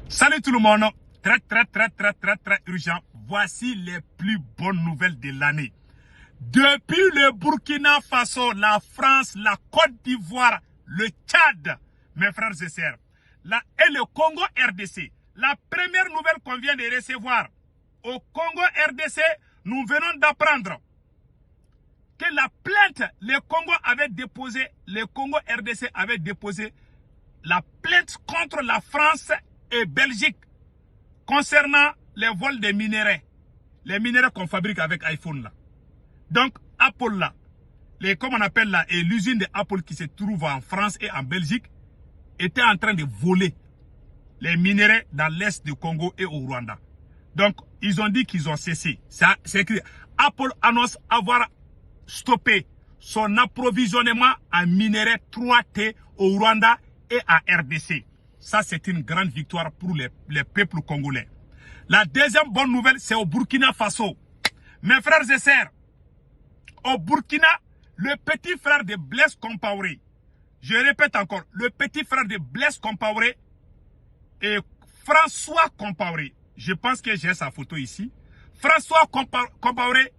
Salut tout le monde, très urgent. Voici les plus bonnes nouvelles de l'année. Depuis le Burkina Faso, la France, la Côte d'Ivoire, le Tchad, mes frères et sœurs, et le Congo RDC, la première nouvelle qu'on vient de recevoir au Congo RDC, nous venons d'apprendre que la plainte, le Congo RDC avait déposé la plainte contre la France et Belgique concernant les vols des minéraux. Les minéraux qu'on fabrique avec iPhone là. Donc, Apple là, comme on appelle là, et l'usine de Apple qui se trouve en France et en Belgique, était en train de voler les minéraux dans l'est du Congo et au Rwanda. Donc, ils ont dit qu'ils ont cessé. Ça, c'est écrit. Apple annonce avoir stoppé son approvisionnement en minéraux 3T au Rwanda et à RDC. Ça, c'est une grande victoire pour les peuples congolais. La deuxième bonne nouvelle, c'est au Burkina Faso. Mes frères et sœurs, au Burkina, le petit frère de Blaise Compaoré, je répète encore, le petit frère de Blaise Compaoré et François Compaoré, je pense que j'ai sa photo ici. François Compaoré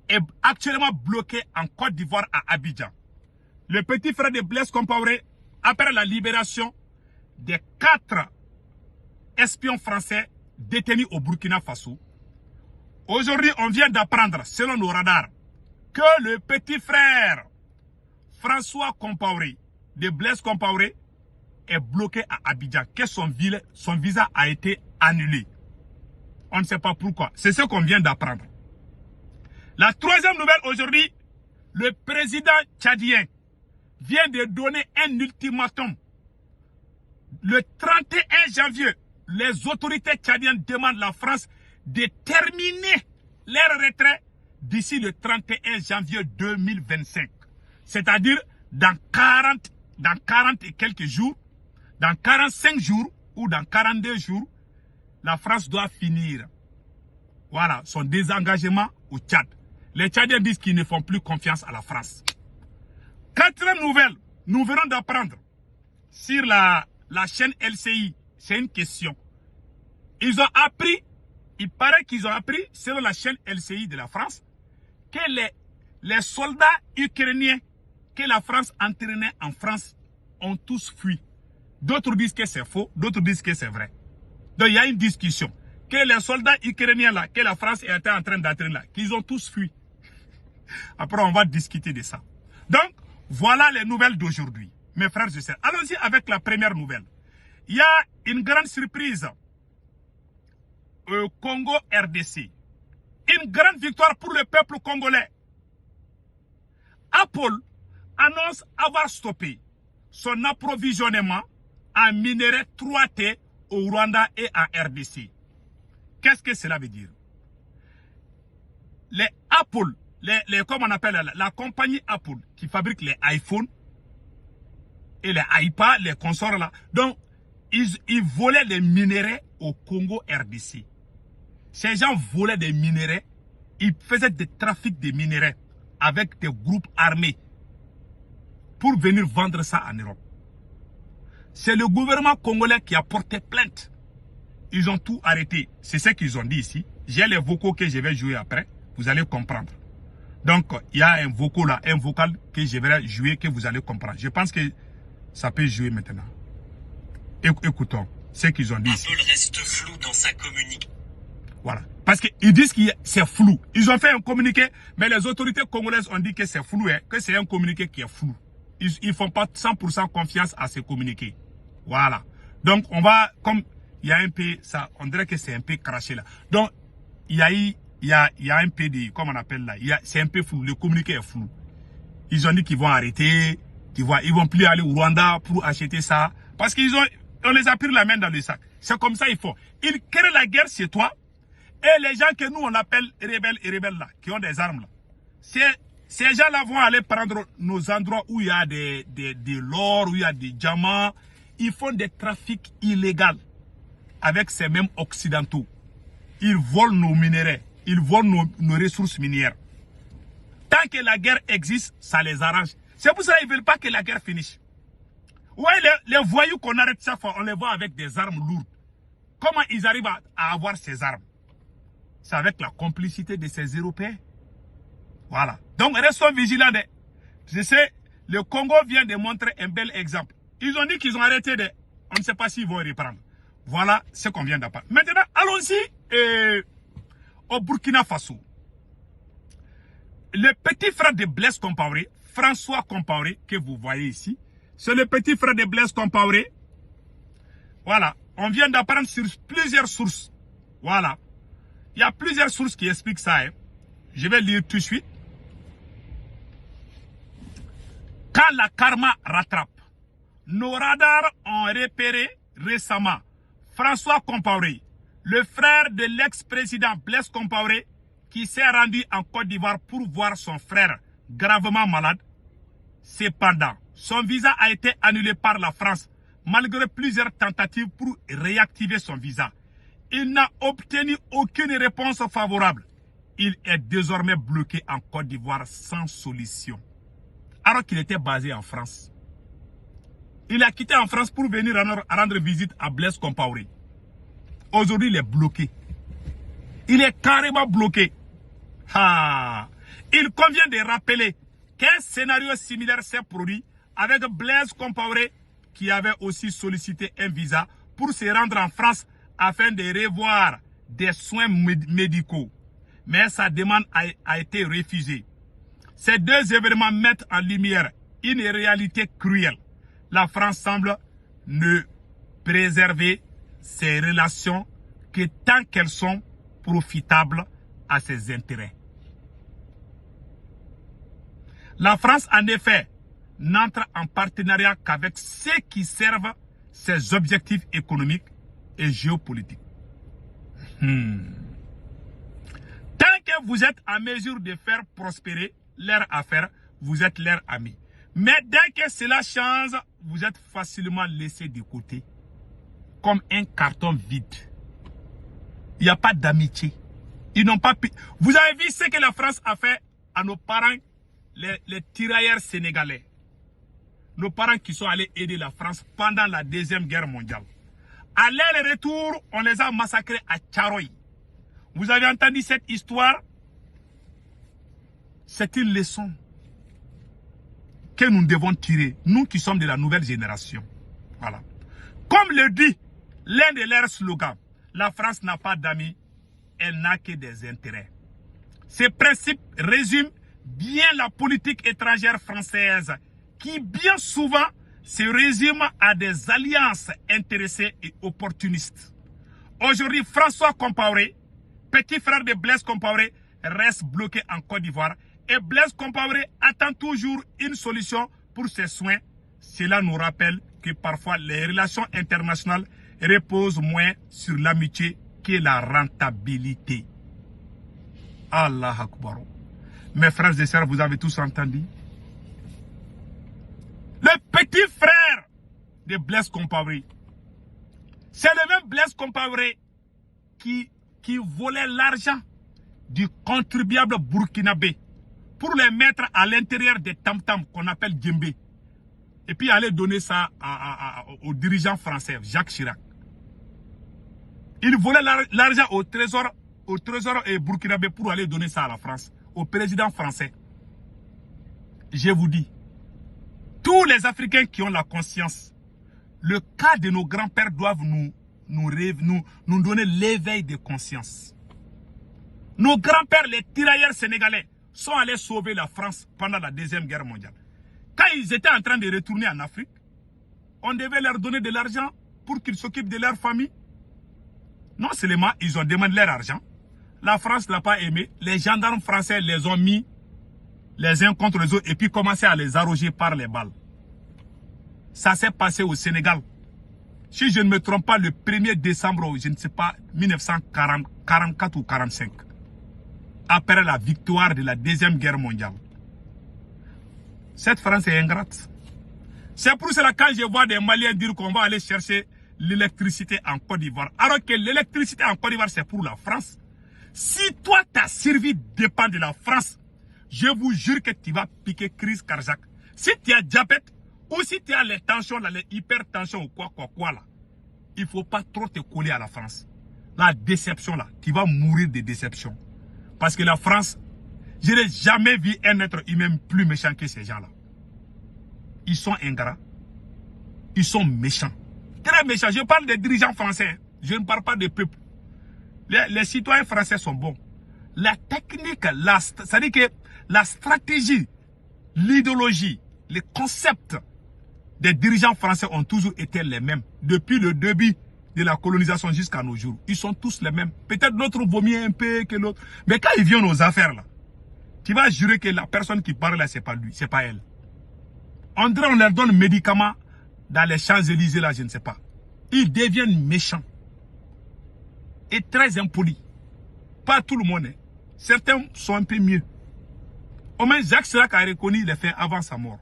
est actuellement bloqué en Côte d'Ivoire à Abidjan. Le petit frère de Blaise Compaoré, après la libération des 4 espions français détenus au Burkina Faso, aujourd'hui, on vient d'apprendre, selon nos radars, que le petit frère François Compaoré de Blaise Compaoré est bloqué à Abidjan, que son visa a été annulé. On ne sait pas pourquoi. C'est ce qu'on vient d'apprendre. La troisième nouvelle aujourd'hui, le président tchadien vient de donner un ultimatum. Le 31 janvier, les autorités tchadiennes demandent à la France de terminer leur retrait d'ici le 31 janvier 2025. C'est-à-dire dans 40 et quelques jours, dans 45 jours ou dans 42 jours, la France doit finir. Voilà, son désengagement au Tchad. Les Tchadiens disent qu'ils ne font plus confiance à la France. Quatrième nouvelle, nous venons d'apprendre sur la chaîne LCI, c'est une question. Ils ont appris, il paraît qu'ils ont appris, selon la chaîne LCI de la France, que les soldats ukrainiens que la France entraînait en France ont tous fui. D'autres disent que c'est faux, d'autres disent que c'est vrai. Donc il y a une discussion. Que les soldats ukrainiens là, que la France était en train d'entraîner là, qu'ils ont tous fui. Après on va discuter de ça. Donc, voilà les nouvelles d'aujourd'hui, mes frères et sœurs. Allons-y avec la première nouvelle. Il y a une grande surprise au Congo RDC. Une grande victoire pour le peuple congolais. Apple annonce avoir stoppé son approvisionnement en minerais 3T au Rwanda et en RDC. Qu'est-ce que cela veut dire? Les Apple, comme on appelle la compagnie Apple qui fabrique les iPhones et les iPads, les consoles là. Donc, ils volaient les minéraux au Congo RDC. Ces gens volaient des minéraux, ils faisaient des trafics de minéraux avec des groupes armés pour venir vendre ça en Europe. C'est le gouvernement congolais qui a porté plainte. Ils ont tout arrêté. C'est ce qu'ils ont dit ici. J'ai les vocaux que je vais jouer après. Vous allez comprendre. Donc, il y a un vocal que je vais jouer que vous allez comprendre. Je pense que ça peut jouer maintenant. Écoutons ce qu'ils ont dit ici. Apple reste flou dans sa communication. Voilà. Parce qu'ils disent que c'est flou. Ils ont fait un communiqué, mais les autorités congolaises ont dit que c'est flou, hein, que c'est un communiqué qui est flou. Ils ne font pas 100% confiance à ces communiqués. Voilà. Donc, on va, comme il y a un peu, ça, on dirait que c'est un peu craché là. Donc, il y a un peu de, comme on appelle là, c'est un peu flou. Le communiqué est flou. Ils ont dit qu'ils vont arrêter, ils vont plus aller au Rwanda pour acheter ça. Parce on les a pris la main dans le sac. C'est comme ça, il faut. Ils créent la guerre chez toi. Et les gens que nous, on appelle rebelles là, qui ont des armes là. Ces gens-là vont aller prendre nos endroits où il y a de l'or, où il y a des diamants. Ils font des trafics illégaux avec ces mêmes occidentaux. Ils volent nos minéraux. Ils volent nos ressources minières. Tant que la guerre existe, ça les arrange. C'est pour ça qu'ils ne veulent pas que la guerre finisse. Ouais, les voyous qu'on arrête chaque fois, on les voit avec des armes lourdes. Comment ils arrivent à avoir ces armes? C'est avec la complicité de ces Européens. Voilà. Donc, restons vigilants. Je sais, le Congo vient de montrer un bel exemple. Ils ont dit qu'ils ont arrêté des... On ne sait pas s'ils vont reprendre. Voilà ce qu'on vient d'apprendre. Maintenant, allons-y au Burkina Faso. Le petit frère de Blaise Compaoré, François Compaoré, que vous voyez ici, c'est le petit frère de Blaise Compaoré. Voilà. On vient d'apprendre sur plusieurs sources. Voilà. Il y a plusieurs sources qui expliquent ça. Hein. Je vais lire tout de suite. Quand la karma rattrape, nos radars ont repéré récemment François Compaoré, le frère de l'ex-président Blaise Compaoré, qui s'est rendu en Côte d'Ivoire pour voir son frère gravement malade. Cependant, son visa a été annulé par la France, malgré plusieurs tentatives pour réactiver son visa. Il n'a obtenu aucune réponse favorable. Il est désormais bloqué en Côte d'Ivoire sans solution. Alors qu'il était basé en France. Il a quitté en France pour venir rendre visite à Blaise Compaoré. Aujourd'hui, il est bloqué. Il est carrément bloqué. Ah. Il convient de rappeler qu'un scénario similaire s'est produit avec Blaise Compaoré qui avait aussi sollicité un visa pour se rendre en France afin de revoir des soins médicaux. Mais sa demande a été refusée. Ces deux événements mettent en lumière une réalité cruelle. La France semble ne préserver ses relations que tant qu'elles sont profitables à ses intérêts. La France, en effet, n'entre en partenariat qu'avec ceux qui servent ses objectifs économiques et géopolitiques. Tant que vous êtes en mesure de faire prospérer leurs affaires, vous êtes leurs amis. Mais dès que cela change, vous êtes facilement laissé de côté, comme un carton vide. Il n'y a pas d'amitié. Ils n'ont pas... Vous avez vu ce que la France a fait à nos parents, les tirailleurs sénégalais. Nos parents qui sont allés aider la France pendant la Deuxième Guerre mondiale. À l'aller-retour, on les a massacrés à Tcharoy. Vous avez entendu cette histoire? C'est une leçon que nous devons tirer, nous qui sommes de la nouvelle génération. Voilà. Comme le dit l'un de leurs slogans, la France n'a pas d'amis, elle n'a que des intérêts. Ces principes résument bien la politique étrangère française qui bien souvent se résume à des alliances intéressées et opportunistes. Aujourd'hui, François Compaoré, petit frère de Blaise Compaoré, reste bloqué en Côte d'Ivoire et Blaise Compaoré attend toujours une solution pour ses soins. Cela nous rappelle que parfois les relations internationales reposent moins sur l'amitié que la rentabilité. Allah Akbar. Mes frères et sœurs, vous avez tous entendu? Le petit frère de Blaise Compaoré, c'est le même Blaise Compaoré qui volait l'argent du contribuable burkinabé pour les mettre à l'intérieur des tam-tams qu'on appelle djembé. Et puis aller donner ça au dirigeant français, Jacques Chirac. Il volait l'argent au trésor et burkinabé pour aller donner ça à la France, au président français. Je vous dis, tous les Africains qui ont la conscience, le cas de nos grands-pères doivent nous donner l'éveil de conscience. Nos grands-pères, les tirailleurs sénégalais, sont allés sauver la France pendant la Deuxième Guerre mondiale. Quand ils étaient en train de retourner en Afrique, on devait leur donner de l'argent pour qu'ils s'occupent de leur famille. Non seulement ils ont demandé leur argent, la France ne l'a pas aimé, les gendarmes français les ont mis les uns contre les autres et puis commencé à les arroger par les balles. Ça s'est passé au Sénégal. Si je ne me trompe pas, le 1er décembre, je ne sais pas, 1944 ou 45. Après la victoire de la Deuxième Guerre mondiale. Cette France est ingrate. C'est pour cela que quand je vois des Maliens dire qu'on va aller chercher l'électricité en Côte d'Ivoire, alors que l'électricité en Côte d'Ivoire c'est pour la France. Si toi ta survie dépend de la France, je vous jure que tu vas piquer crise cardiaque. Si tu as diabète, Ou si tu as les tensions, là, les hypertensions ou quoi là, il ne faut pas trop te coller à la France. La déception là, tu vas mourir de déception. Parce que la France, je n'ai jamais vu un être humain plus méchant que ces gens-là. Ils sont ingrats. Ils sont méchants. Très méchants. Je parle des dirigeants français. Je ne parle pas des peuples. Les citoyens français sont bons. La technique, c'est-à-dire que la stratégie, l'idéologie, les concepts des dirigeants français ont toujours été les mêmes. Depuis le début de la colonisation jusqu'à nos jours. Ils sont tous les mêmes. Peut-être l'autre vaut mieux un peu que l'autre. Mais quand ils viennent aux affaires là, tu vas jurer que la personne qui parle là, c'est pas lui, c'est pas elle. On dirait on leur donne médicaments dans les Champs-Élysées là, je ne sais pas. Ils deviennent méchants. Et très impolis. Pas tout le monde. Hein. Certains sont un peu mieux. Au moins Jacques Chirac a reconnu les faits avant sa mort.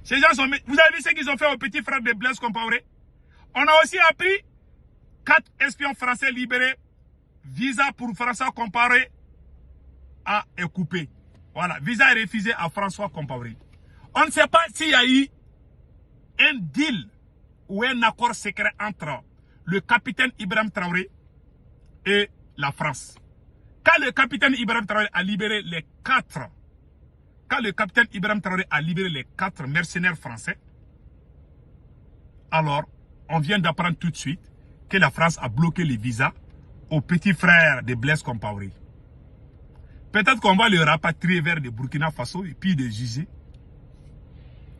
Ces gens sont... Vous avez vu ce qu'ils ont fait au petit frère de Blaise Compaoré? On a aussi appris 4 espions français libérés. Visa pour François Compaoré est coupé. Voilà, visa est refusé à François Compaoré. On ne sait pas s'il y a eu un deal ou un accord secret entre le capitaine Ibrahim Traoré et la France. Quand le capitaine Ibrahim Traoré a libéré les 4 mercenaires français, alors on vient d'apprendre tout de suite que la France a bloqué les visas aux petits frères de Blaise Compaoré. Peut-être qu'on va le rapatrier vers le Burkina Faso et puis le juger.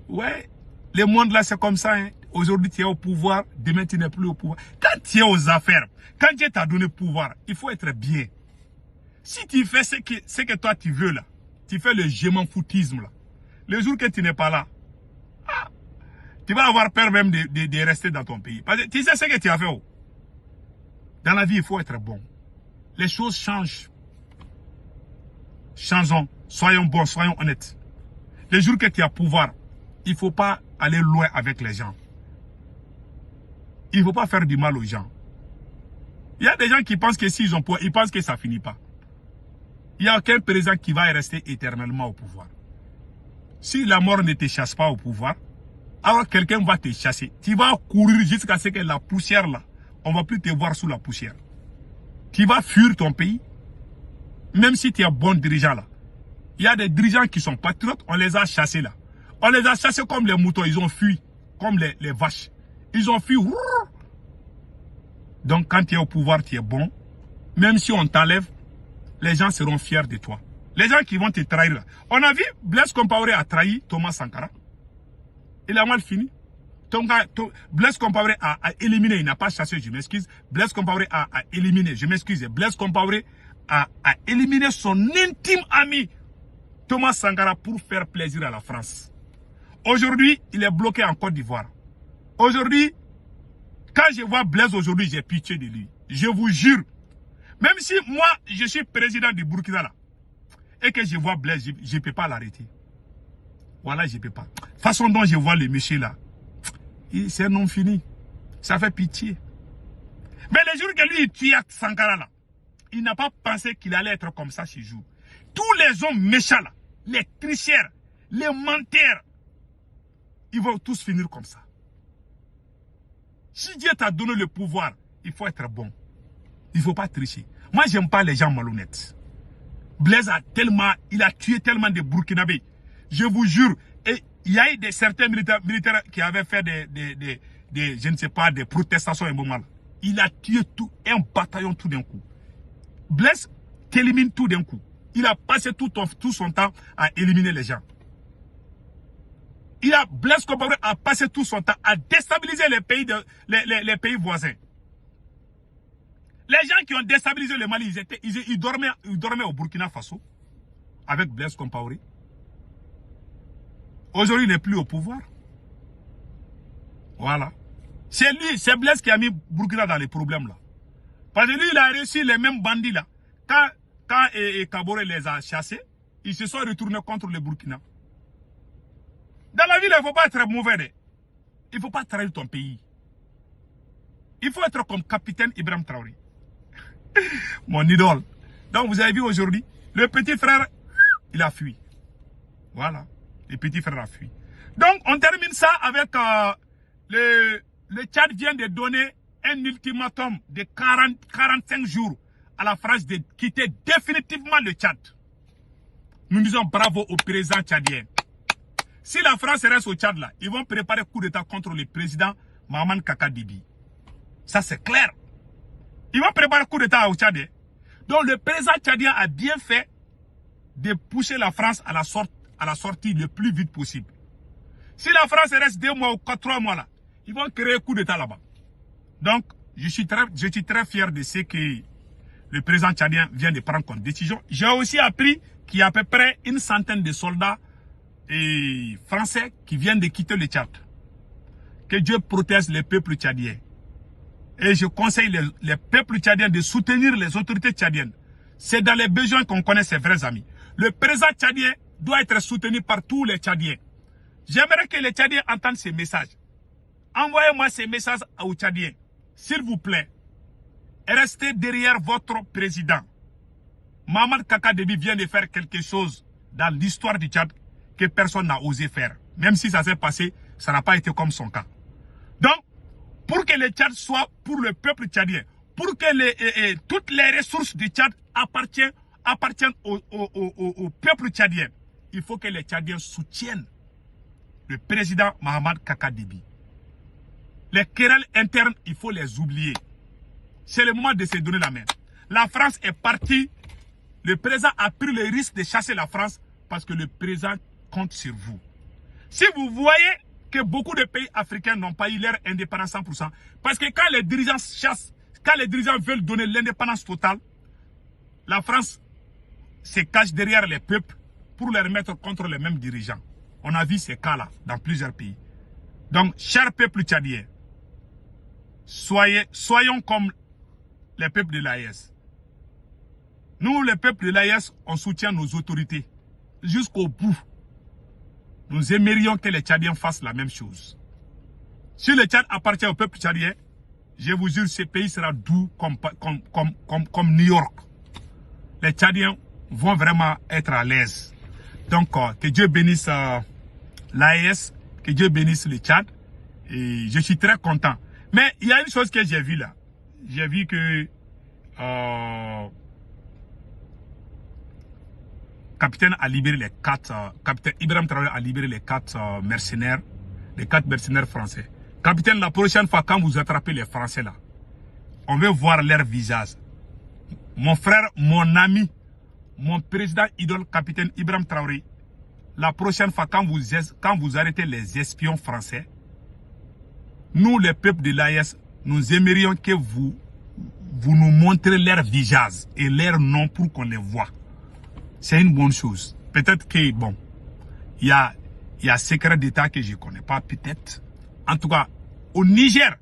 Ouais, le monde là c'est comme ça. Hein. Aujourd'hui tu es au pouvoir, demain tu n'es plus au pouvoir. Quand tu es aux affaires, quand Dieu t'a donné le pouvoir, il faut être bien. Si tu fais ce que toi tu veux là, tu fais le je m'en foutisme là. Le jour que tu n'es pas là, tu vas avoir peur même de rester dans ton pays. Parce que tu sais ce que tu as fait. Oh. Dans la vie, il faut être bon. Les choses changent. Changeons. Soyons bons, soyons honnêtes. Le jour que tu as pouvoir, il ne faut pas aller loin avec les gens. Il ne faut pas faire du mal aux gens. Il y a des gens qui pensent que s'ils ont pouvoir, ils pensent que ça ne finit pas. Il n'y a aucun président qui va rester éternellement au pouvoir. Si la mort ne te chasse pas au pouvoir, alors quelqu'un va te chasser. Tu vas courir jusqu'à ce que la poussière là, on ne va plus te voir sous la poussière. Tu vas fuir ton pays. Même si tu es un bon dirigeant là. Il y a des dirigeants qui sont patriotes, on les a chassés là. On les a chassés comme les moutons, ils ont fui. Comme les vaches. Ils ont fui. Donc quand tu es au pouvoir, tu es bon. Même si on t'enlève, les gens seront fiers de toi. Les gens qui vont te trahir là. On a vu Blaise Compaoré a trahi Thomas Sankara. Il a mal fini. Blaise Compaoré a éliminé, il n'a pas chassé, je m'excuse. Blaise Compaoré a éliminé, je m'excuse. Blaise Compaoré a éliminé son intime ami Thomas Sankara pour faire plaisir à la France. Aujourd'hui, il est bloqué en Côte d'Ivoire. Aujourd'hui, quand je vois Blaise aujourd'hui, j'ai pitié de lui. Je vous jure. Même si moi, je suis président du Burkina là, et que je vois Blaise, je ne peux pas l'arrêter. Voilà, je ne peux pas. Façon dont je vois le monsieur là, c'est un nom fini. Ça fait pitié. Mais le jour que lui, il tue Sankara là, il n'a pas pensé qu'il allait être comme ça ce jour. Tous les hommes méchants là, les tricheurs, les menteurs, ils vont tous finir comme ça. Si Dieu t'a donné le pouvoir, il faut être bon. Il ne faut pas tricher. Moi, je n'aime pas les gens malhonnêtes. Blaise il a tué tellement de Burkinabés. Je vous jure, et il y a eu certains militaires qui avaient fait je ne sais pas, des protestations et moments. Il a tué un bataillon tout d'un coup. Blaise t'élimine tout d'un coup. Il a passé tout son temps à éliminer les gens. Blaise Compaoré a passé tout son temps à déstabiliser les pays voisins. Les gens qui ont déstabilisé le Mali, ils dormaient au Burkina Faso avec Blaise Compaoré. Aujourd'hui, il n'est plus au pouvoir. Voilà. C'est lui, c'est Blaise qui a mis Burkina dans les problèmes là. Parce que lui, il a reçu les mêmes bandits là. Quand Kaboré les a chassés, ils se sont retournés contre le Burkina. Dans la ville, il ne faut pas être mauvais. Il ne faut pas trahir ton pays. Il faut être comme capitaine Ibrahim Traoré. Mon idole. Donc vous avez vu aujourd'hui, le petit frère, il a fui. Voilà. Le petit frère a fui. Donc, on termine ça avec le Tchad vient de donner un ultimatum de 45 jours à la France de quitter définitivement le Tchad. Nous disons bravo au président tchadien. Si la France reste au Tchad là, ils vont préparer coup d'État contre le président Mahaman Kaka Déby. Ça c'est clair. Ils vont préparer coup d'État au Tchad. Donc le président tchadien a bien fait de pousser la France à la sortie le plus vite possible. Si la France reste 2 mois ou 3 mois là, ils vont créer coup d'État là-bas. Donc, je suis très fier de ce que le président tchadien vient de prendre comme décision. J'ai aussi appris qu'il y a à peu près une centaine de soldats français qui viennent de quitter le Tchad. Que Dieu protège les peuples tchadiens. Et je conseille les peuples tchadiens de soutenir les autorités tchadiennes. C'est dans les besoins qu'on connaît ses vrais amis. Le président tchadien doit être soutenu par tous les Tchadiens. J'aimerais que les Tchadiens entendent ces messages. Envoyez-moi ces messages aux Tchadiens. S'il vous plaît, restez derrière votre président. Mahaman Kaka Déby vient de faire quelque chose dans l'histoire du Tchad que personne n'a osé faire. Même si ça s'est passé, ça n'a pas été comme son cas. Donc, pour que le Tchad soit pour le peuple tchadien, pour que toutes les ressources du Tchad appartiennent au peuple tchadien, il faut que les Tchadiens soutiennent le président Mahaman Kaka Déby. Les querelles internes, il faut les oublier. C'est le moment de se donner la main. La France est partie. Le président a pris le risque de chasser la France parce que le président compte sur vous. Si vous voyez que beaucoup de pays africains n'ont pas eu leur indépendance 100%, parce que quand les dirigeants chassent, quand les dirigeants veulent donner l'indépendance totale, la France se cache derrière les peuples pour les remettre contre les mêmes dirigeants. On a vu ces cas-là dans plusieurs pays. Donc, chers peuples tchadiens, soyons comme les peuples de l'AES. Nous, les peuples de l'AES, on soutient nos autorités jusqu'au bout. Nous aimerions que les Tchadiens fassent la même chose. Si le Tchad appartient au peuple tchadien, je vous jure, ce pays sera doux comme New York. Les Tchadiens vont vraiment être à l'aise. Donc, que Dieu bénisse l'AES, que Dieu bénisse le Tchad. Et je suis très content. Mais il y a une chose que j'ai vue là. J'ai vu que capitaine a libéré les 4, capitaine Ibrahim Traoré a libéré les 4 mercenaires, les 4 mercenaires français. Capitaine, la prochaine fois quand vous attrapez les Français là, on veut voir leur visage. Mon frère, mon ami, mon président idole, capitaine Ibrahim Traoré, la prochaine fois quand vous arrêtez les espions français, nous les peuples de l'AES, nous aimerions que vous nous montrez leur visage et leur nom pour qu'on les voit. C'est une bonne chose. Peut-être que, bon, il y a secret d'État que je ne connais pas, peut-être. En tout cas, au Niger,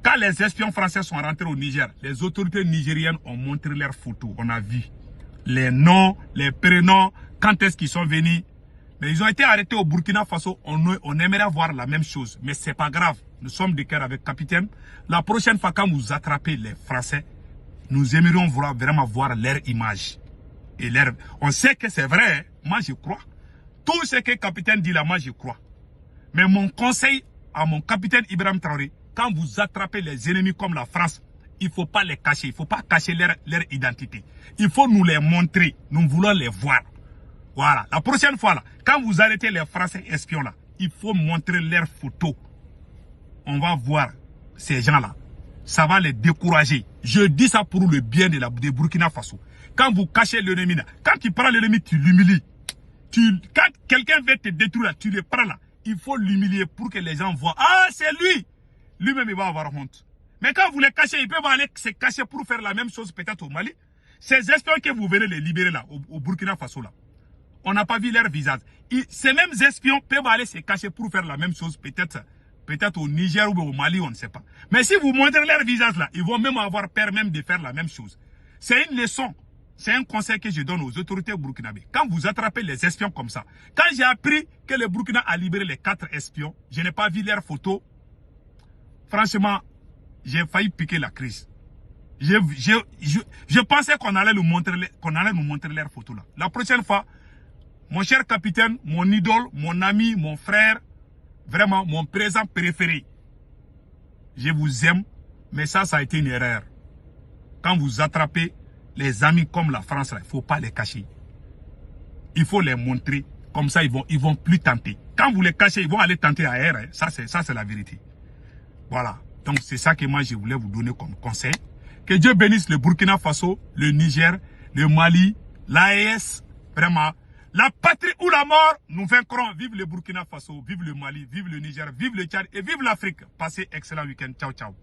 quand les espions français sont rentrés au Niger, les autorités nigériennes ont montré leurs photos. On a vu les noms, les prénoms, quand est-ce qu'ils sont venus. Mais ils ont été arrêtés au Burkina Faso. On aimerait voir la même chose. Mais c'est pas grave. Nous sommes de cœur avec capitaine. La prochaine fois, quand vous attrapez les Français, nous aimerions vraiment voir leur image. Et on sait que c'est vrai. Hein? Moi, je crois. Tout ce que le capitaine dit là, moi, je crois. Mais mon conseil à mon capitaine Ibrahim Traoré, quand vous attrapez les ennemis comme la France, il ne faut pas les cacher. Il ne faut pas cacher leur identité. Il faut nous les montrer. Nous voulons les voir. Voilà. La prochaine fois, là, quand vous arrêtez les Français espions, là, il faut montrer leurs photos. On va voir ces gens-là. Ça va les décourager. Je dis ça pour le bien de Burkina Faso. Quand vous cachez l'ennemi, quand tu prends l'ennemi, tu l'humilies. Quand quelqu'un veut te détruire, tu le prends là. Il faut l'humilier pour que les gens voient. Ah, c'est lui. Lui-même, il va avoir honte. Mais quand vous les cachez, ils peuvent aller se cacher pour faire la même chose peut-être au Mali. Ces espions que vous venez les libérer là, au Burkina Faso là. On n'a pas vu leur visage. Ces mêmes espions peuvent aller se cacher pour faire la même chose peut-être au Niger ou au Mali, on ne sait pas. Mais si vous montrez leur visage là, ils vont même avoir peur même de faire la même chose. C'est une leçon. C'est un conseil que je donne aux autorités burkinabées. Quand vous attrapez les espions comme ça, quand j'ai appris que le Burkina a libéré les 4 espions, je n'ai pas vu leurs photos. Franchement, j'ai failli piquer la crise. Je pensais qu'on allait nous montrer leurs photos là. La prochaine fois, Mon cher capitaine, mon idole, mon ami, mon frère, vraiment mon présent préféré. Je vous aime, mais ça a été une erreur. Quand vous attrapez les amis comme la France, il ne faut pas les cacher. Il faut les montrer. Comme ça, ils vont plus tenter. Quand vous les cachez, ils vont aller tenter ailleurs. Hein. Ça, c'est la vérité. Voilà. Donc, c'est ça que moi, je voulais vous donner comme conseil. Que Dieu bénisse le Burkina Faso, le Niger, le Mali, l'AES. Vraiment. La patrie ou la mort, nous vaincrons. Vive le Burkina Faso, vive le Mali, vive le Niger, vive le Tchad et vive l'Afrique. Passez excellent week-end. Ciao, ciao.